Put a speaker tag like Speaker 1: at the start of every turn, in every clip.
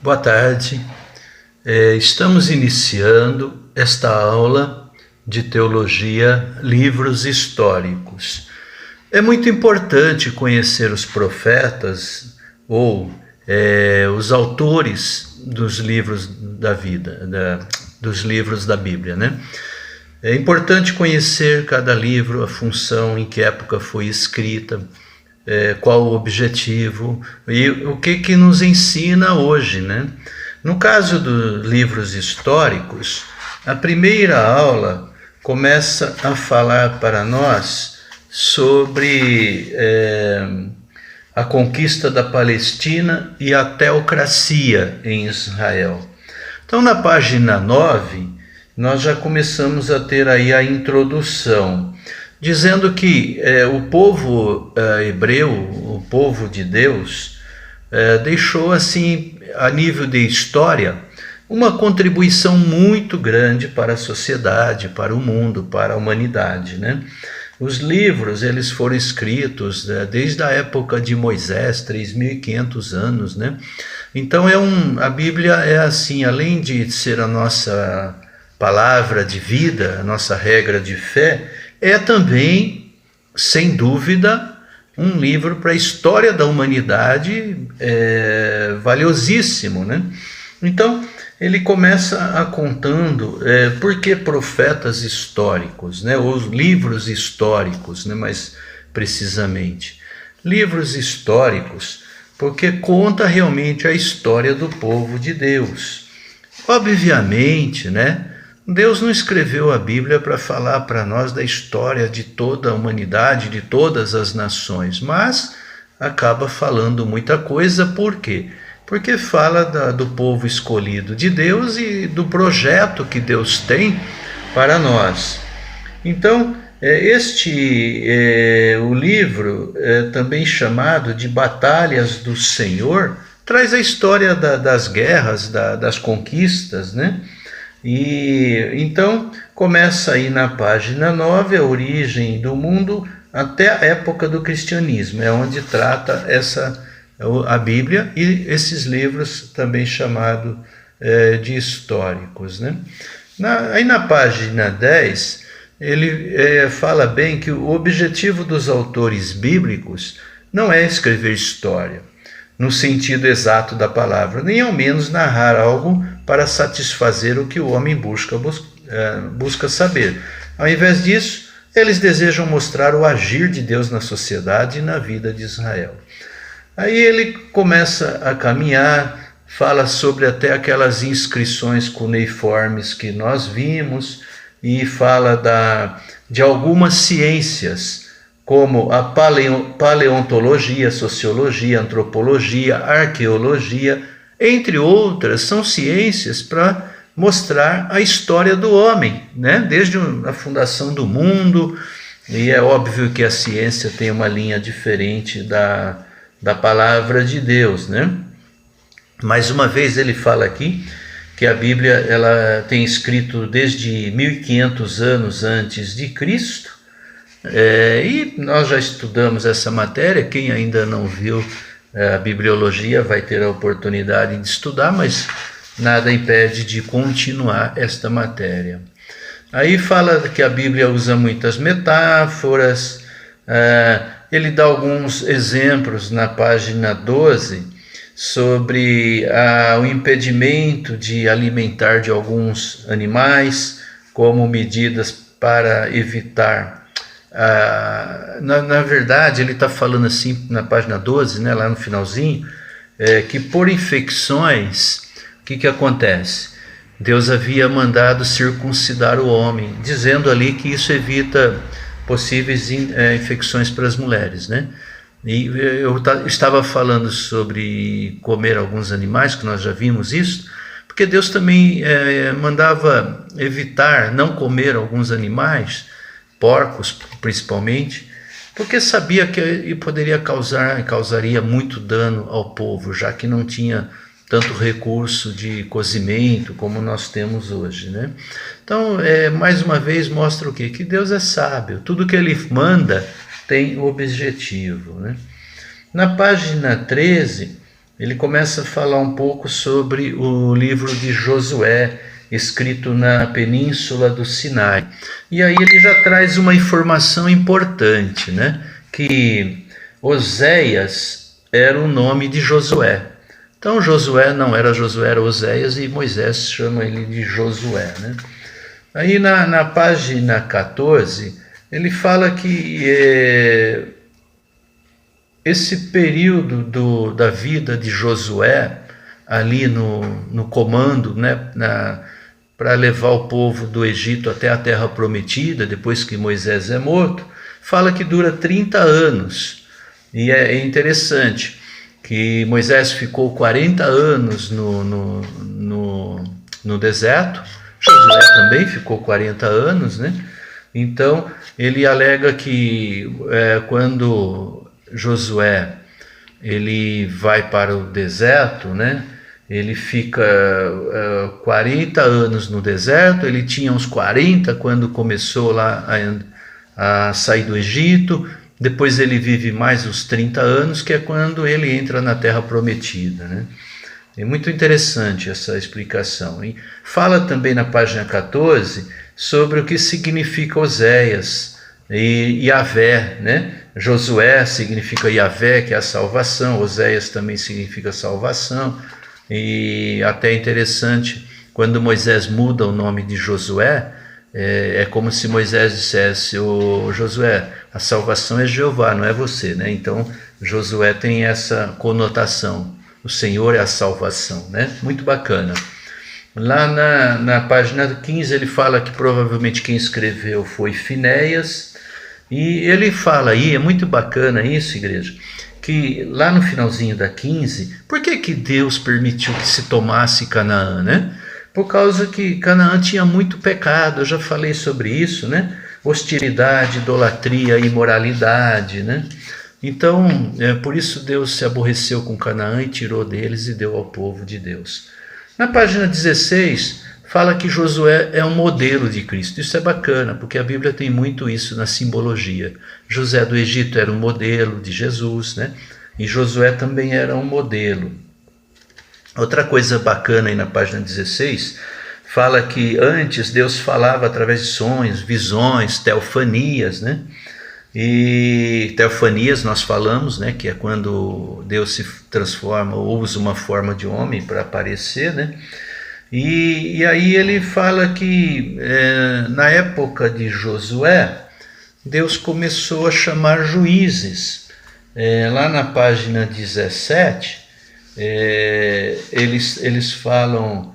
Speaker 1: Boa tarde. Estamos iniciando esta aula de teologia, livros históricos. É muito importante conhecer os profetas ou os autores dos livros da vida, dos livros da Bíblia, né? É importante conhecer cada livro, a função, em que época foi escrita, qual o objetivo e o que nos ensina hoje, né? No caso dos livros históricos, a primeira aula começa a falar para nós sobre a conquista da Palestina e a teocracia em Israel. Então, na página 9, nós já começamos a ter aí a introdução, dizendo que o povo hebreu, o povo de Deus, deixou assim, a nível de história, uma contribuição muito grande para a sociedade, para o mundo, para a humanidade, né? Os livros, eles foram escritos desde a época de Moisés, 3.500 anos, né? Então a Bíblia é assim, além de ser a nossa palavra de vida, a nossa regra de fé, é também, sem dúvida, um livro para a história da humanidade valiosíssimo, né? Então, ele começa contando por que profetas históricos, né? Ou livros históricos, né? Mais precisamente. Livros históricos, porque conta realmente a história do povo de Deus. Obviamente, né? Deus não escreveu a Bíblia para falar para nós da história de toda a humanidade, de todas as nações, mas acaba falando muita coisa. Por quê? Porque fala do povo escolhido de Deus e do projeto que Deus tem para nós. Então, o livro, também chamado de Batalhas do Senhor, traz a história das guerras, das conquistas, né? E então começa aí na página 9 a origem do mundo até a época do cristianismo, é onde trata a Bíblia e esses livros também chamados de históricos, né? Aí na página 10 ele fala bem que o objetivo dos autores bíblicos não é escrever história no sentido exato da palavra, nem ao menos narrar algo para satisfazer o que o homem busca saber. Ao invés disso, eles desejam mostrar o agir de Deus na sociedade e na vida de Israel. Aí ele começa a caminhar, fala sobre até aquelas inscrições cuneiformes que nós vimos, e fala de algumas ciências, como a paleontologia, sociologia, antropologia, arqueologia, entre outras, são ciências para mostrar a história do homem, né? Desde a fundação do mundo, e é óbvio que a ciência tem uma linha diferente da palavra de Deus, né? Mais uma vez ele fala aqui que a Bíblia ela tem escrito desde 1500 anos antes de Cristo, e nós já estudamos essa matéria. Quem ainda não viu a bibliologia vai ter a oportunidade de estudar, mas nada impede de continuar esta matéria. Aí fala que a Bíblia usa muitas metáforas, ele dá alguns exemplos na página 12 sobre o impedimento de alimentar de alguns animais, como medidas para evitar. Na verdade, ele está falando assim na página 12, né, lá no finalzinho, que por infecções, o que acontece? Deus havia mandado circuncidar o homem, dizendo ali que isso evita possíveis infecções para as mulheres, né? E eu estava falando sobre comer alguns animais, que nós já vimos isso, porque Deus também mandava evitar não comer alguns animais, porcos principalmente, porque sabia que causaria muito dano ao povo, já que não tinha tanto recurso de cozimento como nós temos hoje, né? Então, mais uma vez mostra o quê? Que Deus é sábio, tudo que Ele manda tem objetivo, né? Na página 13, ele começa a falar um pouco sobre o livro de Josué, escrito na península do Sinai. E aí ele já traz uma informação importante, né? Que Oséias era o nome de Josué. Então Josué não era Josué, era Oséias, e Moisés chama ele de Josué, né? Aí na página 14, ele fala que esse período da vida de Josué, ali no comando, né, para levar o povo do Egito até a terra prometida, depois que Moisés é morto, fala que dura 30 anos. E é interessante que Moisés ficou 40 anos no deserto, Josué também ficou 40 anos, né? Então ele alega que quando Josué ele vai para o deserto, né? Ele fica 40 anos no deserto, ele tinha uns 40 quando começou lá a sair do Egito, depois ele vive mais uns 30 anos, que é quando ele entra na Terra Prometida, né? É muito interessante essa explicação. Hein? Fala também na página 14 sobre o que significa Oséias e Yavé, né? Josué significa Yavé, que é a salvação, Oséias também significa salvação, e até interessante, quando Moisés muda o nome de Josué, é como se Moisés dissesse: ô Josué, a salvação é Jeová, não é você, né? Então Josué tem essa conotação, o Senhor é a salvação, né? Muito bacana. Lá na página 15 ele fala que provavelmente quem escreveu foi Finéias, e ele fala aí, é muito bacana isso, igreja, que lá no finalzinho da 15, por que Deus permitiu que se tomasse Canaã, né? Por causa que Canaã tinha muito pecado, eu já falei sobre isso, né? Hostilidade, idolatria, imoralidade, né? Então, por isso Deus se aborreceu com Canaã e tirou deles e deu ao povo de Deus. Na página 16, fala que Josué é um modelo de Cristo. Isso é bacana, porque a Bíblia tem muito isso na simbologia. José do Egito era um modelo de Jesus, né? E Josué também era um modelo. Outra coisa bacana aí na página 16, fala que antes Deus falava através de sonhos, visões, teofanias, né? E teofanias nós falamos, né, que é quando Deus se transforma ou usa uma forma de homem para aparecer, né? E aí ele fala que na época de Josué, Deus começou a chamar juízes. Lá na página 17, eles falam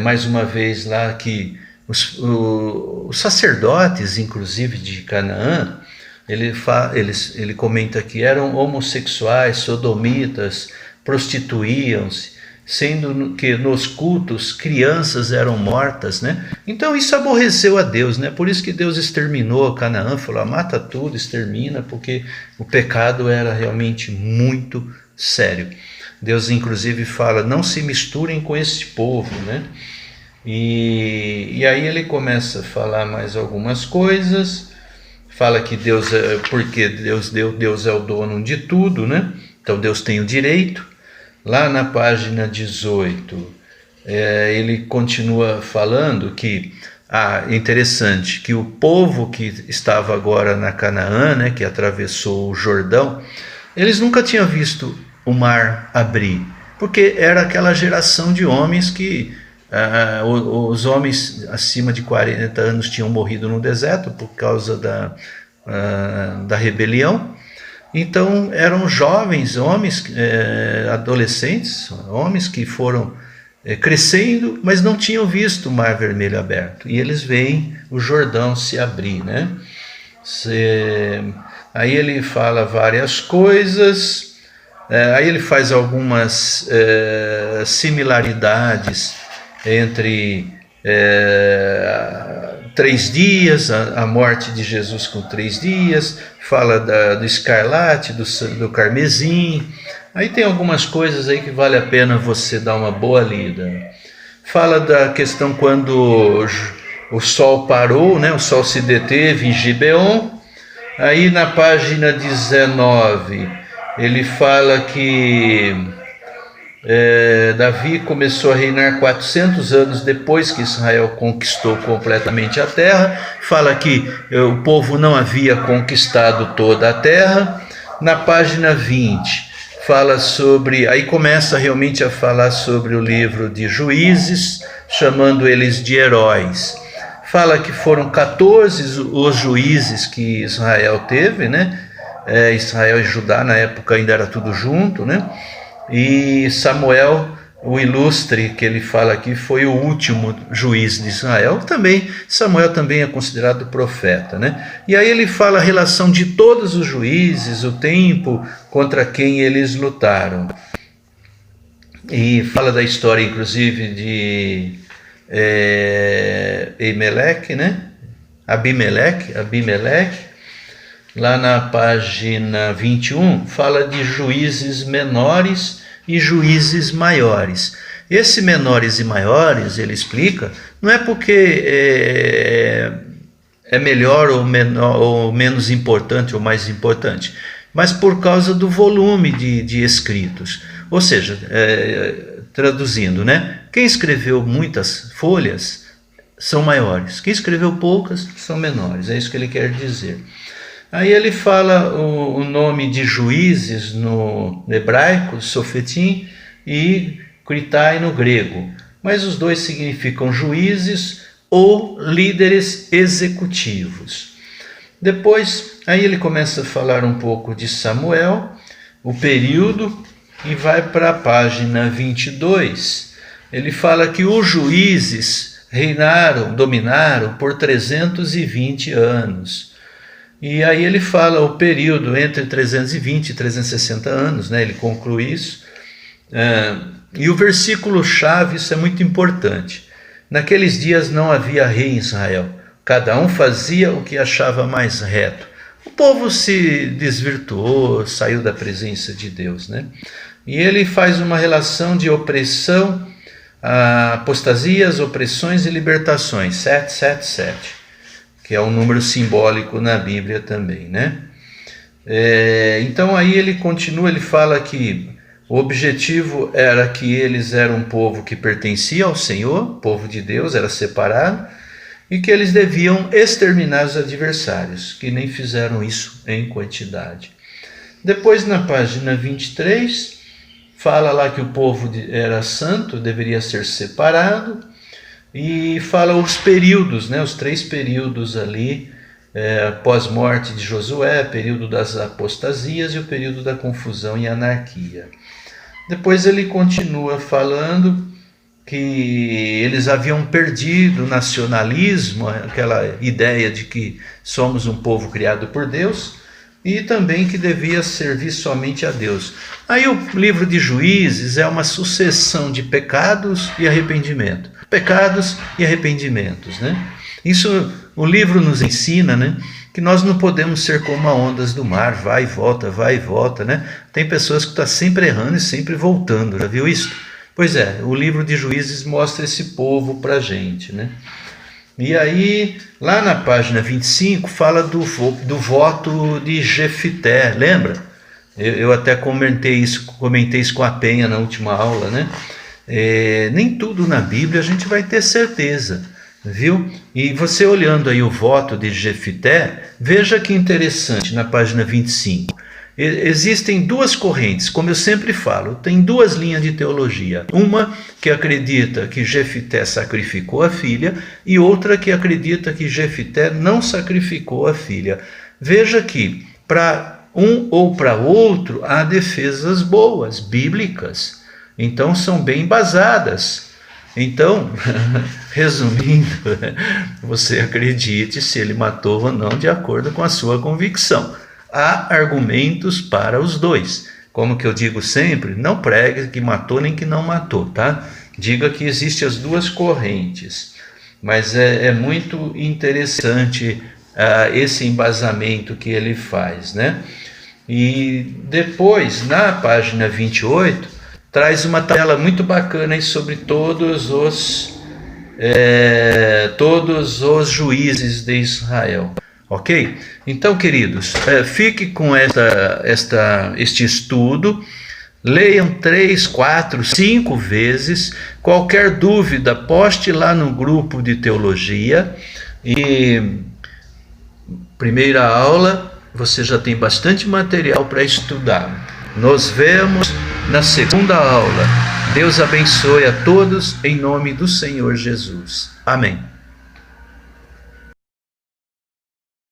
Speaker 1: mais uma vez lá que os sacerdotes, inclusive de Canaã, ele comenta que eram homossexuais, sodomitas, prostituíam-se, sendo que nos cultos crianças eram mortas, né? Então isso aborreceu a Deus, né? Por isso que Deus exterminou Canaã, falou: mata tudo, extermina, porque o pecado era realmente muito sério. Deus inclusive fala: não se misturem com esse povo, né? E aí ele começa a falar mais algumas coisas, fala que Deus porque Deus é o dono de tudo, né? Então Deus tem o direito. Lá na página 18, ele continua falando que, interessante, que o povo que estava agora na Canaã, né, que atravessou o Jordão, eles nunca tinham visto o mar abrir, porque era aquela geração de homens que, os homens acima de 40 anos tinham morrido no deserto por causa da rebelião. Então eram jovens, homens, adolescentes, homens que foram crescendo, mas não tinham visto o Mar Vermelho aberto. E eles veem o Jordão se abrir, né? Aí ele fala várias coisas, aí ele faz algumas similaridades entre 3 dias, a morte de Jesus com 3 dias, fala do escarlate, do carmesim. Aí tem algumas coisas aí que vale a pena você dar uma boa lida. Fala da questão quando o sol parou, né? O sol se deteve em Gibeon. Aí na página 19 ele fala que Davi começou a reinar 400 anos depois que Israel conquistou completamente a terra. Fala que o povo não havia conquistado toda a terra. Na página 20 fala sobre, aí começa realmente a falar sobre o livro de Juízes, chamando eles de heróis. Fala que foram 14 os juízes que Israel teve, né? Israel e Judá na época ainda era tudo junto, né? E Samuel, o ilustre que ele fala aqui, foi o último juiz de Israel. Também Samuel também é considerado profeta, né? E aí ele fala a relação de todos os juízes, o tempo contra quem eles lutaram. E fala da história, inclusive, de Abimeleque, né? Abimeleque. Lá na página 21, fala de juízes menores e juízes maiores. Esse menores e maiores, ele explica, não é porque é melhor ou, menor, ou menos importante ou mais importante, mas por causa do volume de escritos. Ou seja, traduzindo, né? Quem escreveu muitas folhas são maiores, quem escreveu poucas são menores, é isso que ele quer dizer. Aí ele fala o nome de juízes no hebraico, sofetim, e kritai no grego. Mas os dois significam juízes ou líderes executivos. Depois, aí ele começa a falar um pouco de Samuel, o período, e vai para a página 22. Ele fala que os juízes dominaram por 320 anos. E aí ele fala o período entre 320 e 360 anos, né? Ele conclui isso. E o versículo-chave, isso é muito importante. Naqueles dias não havia rei em Israel. Cada um fazia o que achava mais reto. O povo se desvirtuou, saiu da presença de Deus, né? E ele faz uma relação de opressão, apostasias, opressões e libertações. 777. Que é um número simbólico na Bíblia também, né? Então aí ele continua, ele fala que o objetivo era que eles eram um povo que pertencia ao Senhor, povo de Deus, era separado, e que eles deviam exterminar os adversários, que nem fizeram isso em quantidade. Depois na página 23, fala lá que o povo era santo, deveria ser separado, e fala os períodos, né, os 3 períodos ali, pós-morte de Josué, período das apostasias e o período da confusão e anarquia. Depois ele continua falando que eles haviam perdido o nacionalismo, aquela ideia de que somos um povo criado por Deus, e também que devia servir somente a Deus. Aí o livro de Juízes é uma sucessão de pecados e arrependimento. Pecados e arrependimentos, né? Isso o livro nos ensina, né? Que nós não podemos ser como as ondas do mar, vai e volta, né? Tem pessoas que estão sempre errando e sempre voltando, já viu isso? Pois é, o livro de Juízes mostra esse povo para a gente, né? E aí, lá na página 25, fala do voto de Jefité, lembra? Eu até comentei isso com a Penha na última aula, né? Nem tudo na Bíblia a gente vai ter certeza, viu? E você olhando aí o voto de Jefité, veja que interessante na página 25. Existem 2 correntes, como eu sempre falo, tem 2 linhas de teologia. Uma que acredita que Jefité sacrificou a filha e outra que acredita que Jefité não sacrificou a filha. Veja que para um ou para outro há defesas boas, bíblicas. Então são bem embasadas. Então, resumindo, você acredite se ele matou ou não de acordo com a sua convicção. Há argumentos para os 2. Como que eu digo sempre, não pregue que matou nem que não matou, tá? Diga que existem as 2 correntes. Mas é muito interessante esse embasamento que ele faz, né? E depois, na página 28, traz uma tabela muito bacana aí sobre todos os juízes de Israel. Ok? Então, queridos, fique com este estudo. Leiam 3, 4, 5 vezes. Qualquer dúvida, poste lá no grupo de teologia. E primeira aula, você já tem bastante material para estudar. Nos vemos na segunda aula. Deus abençoe a todos em nome do Senhor Jesus. Amém.